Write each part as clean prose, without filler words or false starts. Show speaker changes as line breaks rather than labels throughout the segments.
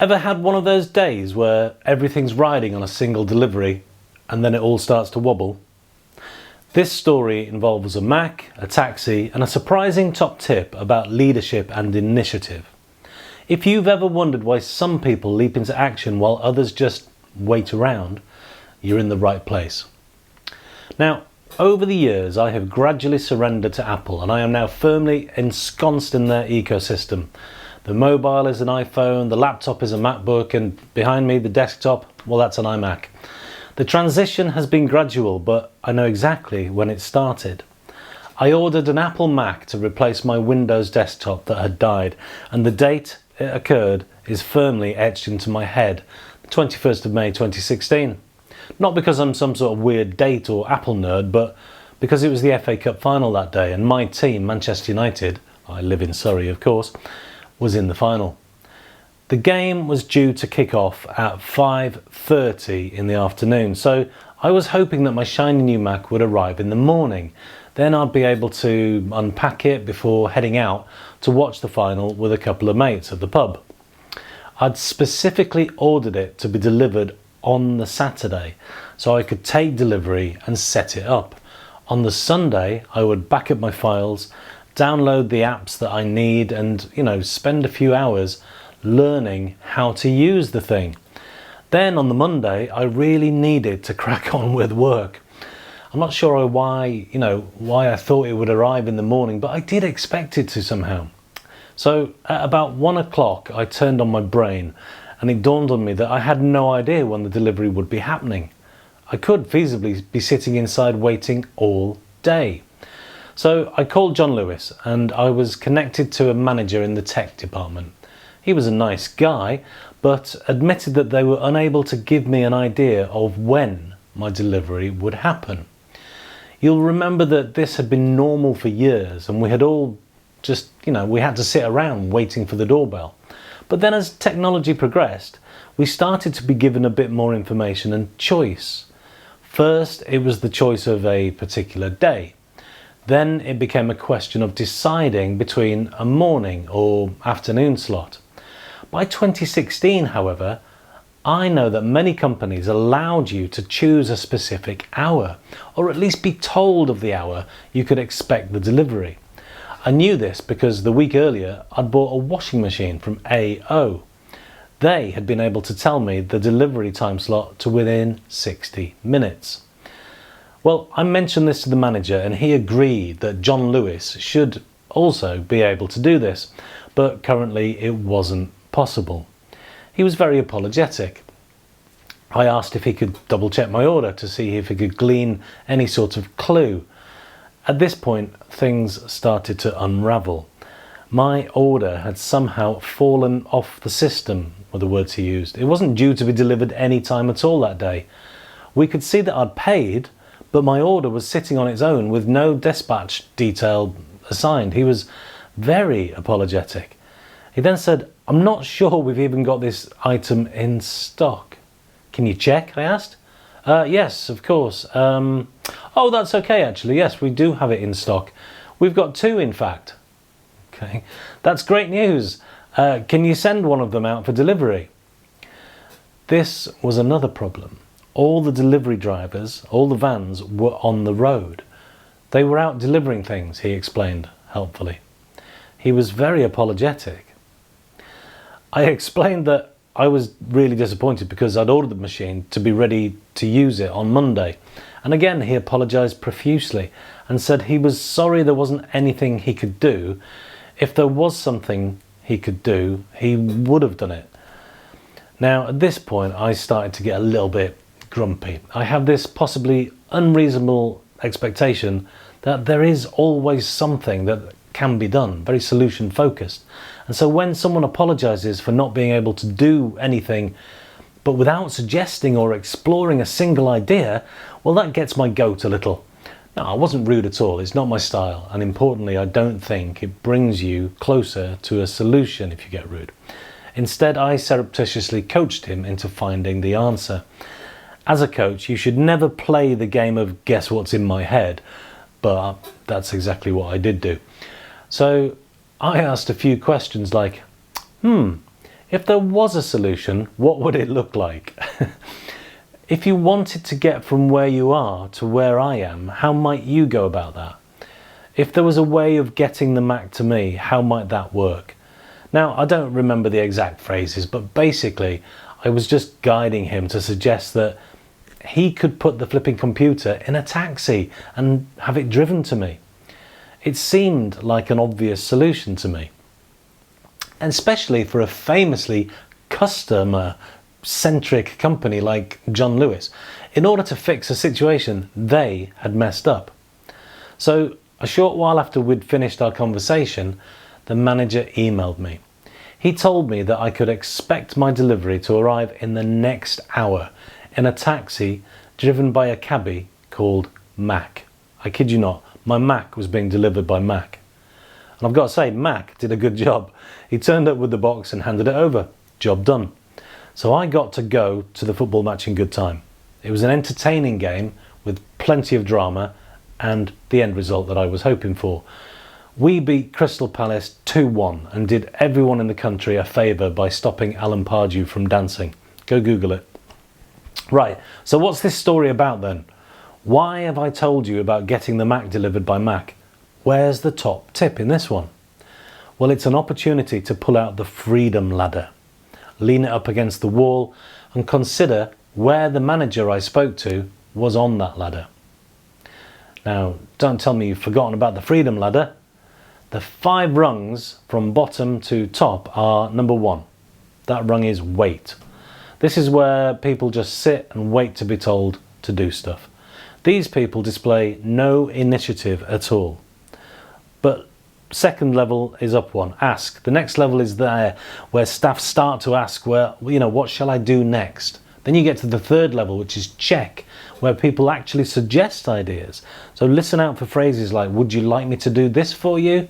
Ever had one of those days where everything's riding on a single delivery and then it all starts to wobble? This story involves a Mac, a taxi, and a surprising top tip about leadership and initiative. If you've ever wondered why some people leap into action while others just wait around, you're in the right place. Now, over the years, I have gradually surrendered to Apple and I am now firmly ensconced in their ecosystem. The mobile is an iPhone, the laptop is a MacBook, and behind me, the desktop, well, that's an iMac. The transition has been gradual, but I know exactly when it started. I ordered an Apple Mac to replace my Windows desktop that had died, and the date it occurred is firmly etched into my head, the 21st of May 2016. Not because I'm some sort of weird date or Apple nerd, but because it was the FA Cup final that day, and my team, Manchester United, I live in Surrey of course, was in the final. The game was due to kick off at 5:30 in the afternoon, so I was hoping that my shiny new Mac would arrive in the morning. Then I'd be able to unpack it before heading out to watch the final with a couple of mates at the pub. I'd specifically ordered it to be delivered on the Saturday so I could take delivery and set it up. On the Sunday I would back up my files, download the apps that I need and, spend a few hours learning how to use the thing. Then on the Monday, I really needed to crack on with work. I'm not sure why I thought it would arrive in the morning, but I did expect it to somehow. So at about 1 o'clock, I turned on my brain and it dawned on me that I had no idea when the delivery would be happening. I could feasibly be sitting inside waiting all day. So I called John Lewis and I was connected to a manager in the tech department. He was a nice guy, but admitted that they were unable to give me an idea of when my delivery would happen. You'll remember that this had been normal for years and we had all we had to sit around waiting for the doorbell. But then as technology progressed, we started to be given a bit more information and choice. First, it was the choice of a particular day. Then it became a question of deciding between a morning or afternoon slot. By 2016, however, I know that many companies allowed you to choose a specific hour, or at least be told of the hour you could expect the delivery. I knew this because the week earlier I'd bought a washing machine from AO. They had been able to tell me the delivery time slot to within 60 minutes. Well, I mentioned this to the manager and he agreed that John Lewis should also be able to do this, but currently it wasn't possible. He was very apologetic. I asked if he could double check my order to see if he could glean any sort of clue. At this point, things started to unravel. My order had somehow fallen off the system, were the words he used. It wasn't due to be delivered any time at all that day. We could see that I'd paid, but my order was sitting on its own with no dispatch detail assigned. He was very apologetic. He then said, "I'm not sure we've even got this item in stock." "Can you check?" I asked. Yes, of course. Oh, that's okay actually. Yes, we do have it in stock. We've got 2 in fact. Okay, that's great news. Can you send one of them out for delivery? This was another problem. All the delivery drivers, all the vans were on the road. They were out delivering things, he explained helpfully. He was very apologetic. I explained that I was really disappointed because I'd ordered the machine to be ready to use it on Monday. And again, he apologised profusely and said he was sorry there wasn't anything he could do. If there was something he could do, he would have done it. Now, at this point, I started to get a little bit grumpy. I have this possibly unreasonable expectation that there is always something that can be done, very solution focused. And so when someone apologises for not being able to do anything, but without suggesting or exploring a single idea, well, that gets my goat a little. No, I wasn't rude at all. It's not my style. And importantly, I don't think it brings you closer to a solution if you get rude. Instead, I surreptitiously coached him into finding the answer. As a coach, you should never play the game of guess what's in my head, but that's exactly what I did do. So I asked a few questions like, If there was a solution, what would it look like? If you wanted to get from where you are to where I am, how might you go about that? If there was a way of getting the Mac to me, how might that work? Now, I don't remember the exact phrases, but basically I was just guiding him to suggest that he could put the flipping computer in a taxi and have it driven to me. It seemed like an obvious solution to me, especially for a famously customer-centric company like John Lewis. In order to fix a situation they had messed up. So a short while after we'd finished our conversation, the manager emailed me. He told me that I could expect my delivery to arrive in the next hour in a taxi driven by a cabbie called Mac. I kid you not, my Mac was being delivered by Mac. And I've got to say, Mac did a good job. He turned up with the box and handed it over. Job done. So I got to go to the football match in good time. It was an entertaining game with plenty of drama and the end result that I was hoping for. We beat Crystal Palace 2-1 and did everyone in the country a favour by stopping Alan Pardew from dancing. Go Google it. Right, so what's this story about then? Why have I told you about getting the Mac delivered by Mac? Where's the top tip in this one? Well, it's an opportunity to pull out the freedom ladder, lean it up against the wall and consider where the manager I spoke to was on that ladder. Now, don't tell me you've forgotten about the freedom ladder. The 5 rungs from bottom to top are number 1. That rung is wait. This is where people just sit and wait to be told to do stuff. These people display no initiative at all. But second level is up one, ask. The next level is there where staff start to ask, well, what shall I do next? Then you get to the third level, which is check, where people actually suggest ideas. So listen out for phrases like, would you like me to do this for you?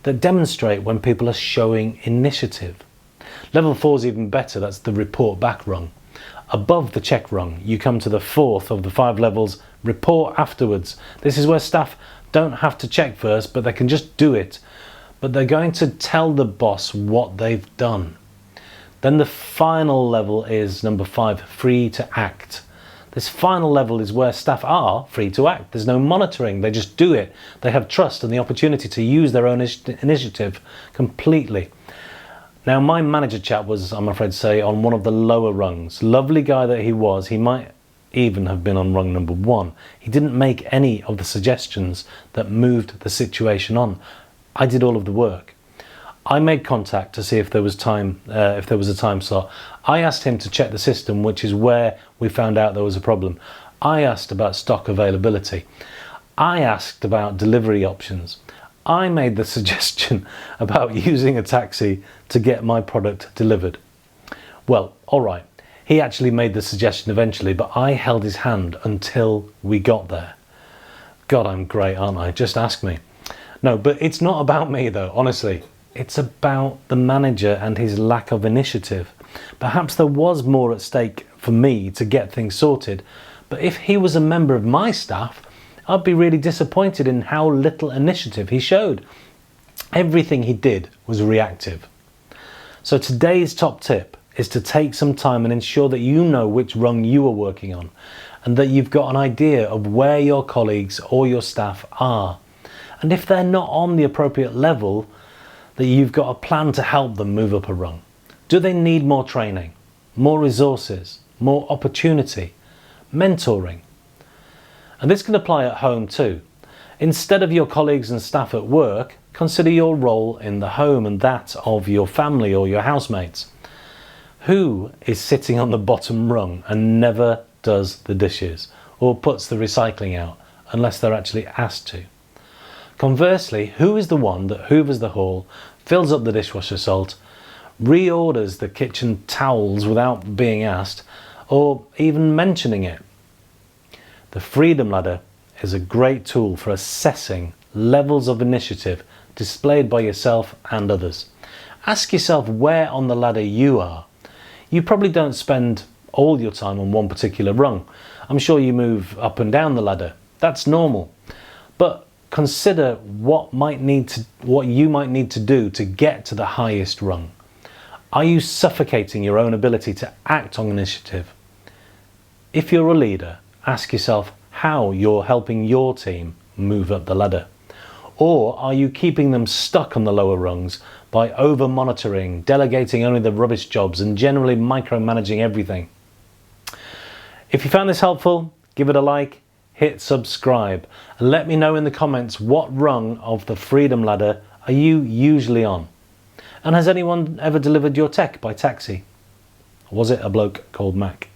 That demonstrate when people are showing initiative. Level 4 is even better, that's the report back rung. Above the check rung, you come to the 4th of the 5 levels, report afterwards. This is where staff don't have to check first, but they can just do it. But they're going to tell the boss what they've done. Then the final level is number 5, free to act. This final level is where staff are free to act. There's no monitoring, they just do it. They have trust and the opportunity to use their own initiative completely. Now, my manager chap was, I'm afraid to say, on one of the lower rungs. Lovely guy that he was, he might even have been on rung number 1. He didn't make any of the suggestions that moved the situation on. I did all of the work. I made contact to see if there was a time slot. I asked him to check the system, which is where we found out there was a problem. I asked about stock availability. I asked about delivery options. I made the suggestion about using a taxi to get my product delivered. Well, all right. He actually made the suggestion eventually, but I held his hand until we got there. God, I'm great, aren't I? Just ask me. No, but it's not about me though, honestly. It's about the manager and his lack of initiative. Perhaps there was more at stake for me to get things sorted, but if he was a member of my staff, I'd be really disappointed in how little initiative he showed. Everything he did was reactive. So today's top tip is to take some time and ensure that you know which rung you are working on and that you've got an idea of where your colleagues or your staff are. And if they're not on the appropriate level, that you've got a plan to help them move up a rung. Do they need more training, more resources, more opportunity, mentoring? And this can apply at home too. Instead of your colleagues and staff at work, consider your role in the home and that of your family or your housemates. Who is sitting on the bottom rung and never does the dishes or puts the recycling out unless they're actually asked to? Conversely, who is the one that hoovers the hall, fills up the dishwasher salt, reorders the kitchen towels without being asked or even mentioning it? The Freedom Ladder is a great tool for assessing levels of initiative displayed by yourself and others. Ask yourself where on the ladder you are. You probably don't spend all your time on one particular rung. I'm sure you move up and down the ladder. That's normal. But consider what you might need to do to get to the highest rung. Are you suffocating your own ability to act on initiative? If you're a leader, ask yourself how you're helping your team move up the ladder. Or are you keeping them stuck on the lower rungs by over-monitoring, delegating only the rubbish jobs and generally micromanaging everything? If you found this helpful, give it a like, hit subscribe, and let me know in the comments what rung of the freedom ladder are you usually on? And has anyone ever delivered your tech by taxi? Or was it a bloke called Mac?